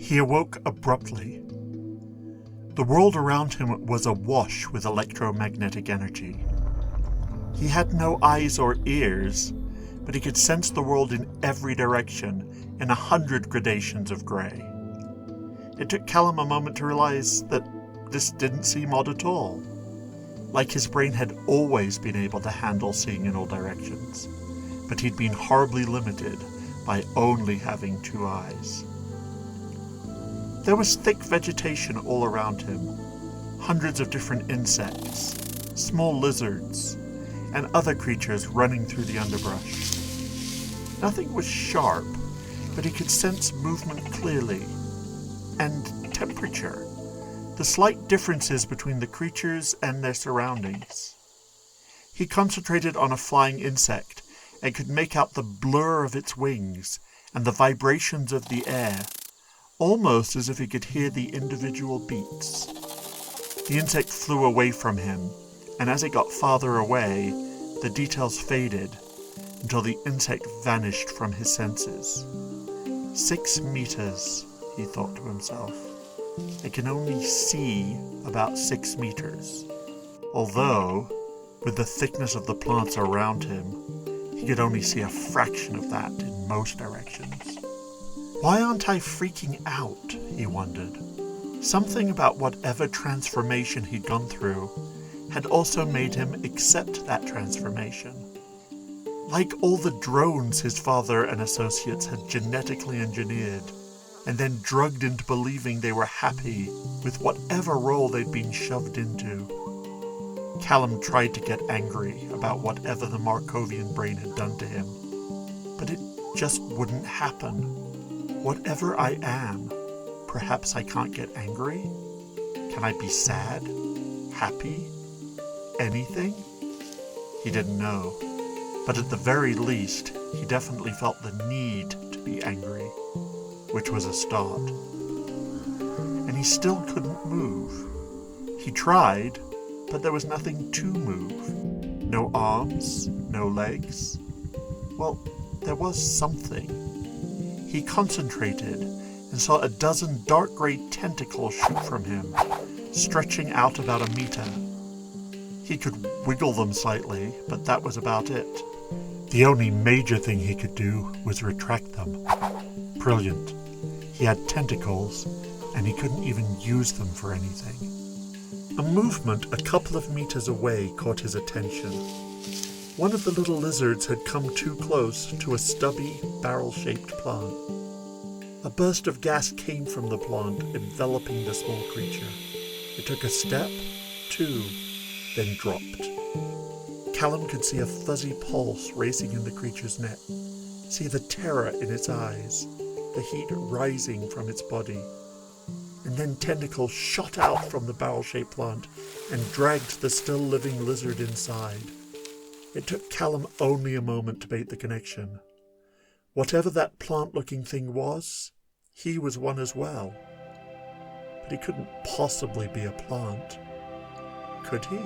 He awoke abruptly. The world around him was awash with electromagnetic energy. He had no eyes or ears, but he could sense the world in every direction in 100 gradations of grey. It took Callum a moment to realise that this didn't seem odd at all, like his brain had always been able to handle seeing in all directions, but he'd been horribly limited by only having 2 eyes. There was thick vegetation all around him, hundreds of different insects, small lizards, and other creatures running through the underbrush. Nothing was sharp, but he could sense movement clearly, and temperature, the slight differences between the creatures and their surroundings. He concentrated on a flying insect and could make out the blur of its wings and the vibrations of the air, almost as if he could hear the individual beats. The insect flew away from him, and as it got farther away, the details faded until the insect vanished from his senses. 6 meters, he thought to himself. I can only see about 6 meters, although, with the thickness of the plants around him, he could only see a fraction of that in most directions. Why aren't I freaking out? He wondered. Something about whatever transformation he'd gone through had also made him accept that transformation. Like all the drones his father and associates had genetically engineered, and then drugged into believing they were happy with whatever role they'd been shoved into. Callum tried to get angry about whatever the Markovian brain had done to him, but it just wouldn't happen. Whatever I am, perhaps I can't get angry? Can I be sad? Happy? Anything? He didn't know, but at the very least, he definitely felt the need to be angry, which was a start. And he still couldn't move. He tried, but there was nothing to move. No arms, no legs. Well, there was something. He concentrated and saw a dozen dark grey tentacles shoot from him, stretching out about 1 meter. He could wiggle them slightly, but that was about it. The only major thing he could do was retract them. Brilliant. He had tentacles, and he couldn't even use them for anything. A movement a couple of meters away caught his attention. One of the little lizards had come too close to a stubby, barrel-shaped plant. A burst of gas came from the plant, enveloping the small creature. It took a step, 2, then dropped. Callum could see a fuzzy pulse racing in the creature's neck, see the terror in its eyes, the heat rising from its body. And then tentacles shot out from the barrel-shaped plant and dragged the still-living lizard inside. It took Callum only a moment to make the connection. Whatever that plant-looking thing was, he was one as well. But he couldn't possibly be a plant. Could he?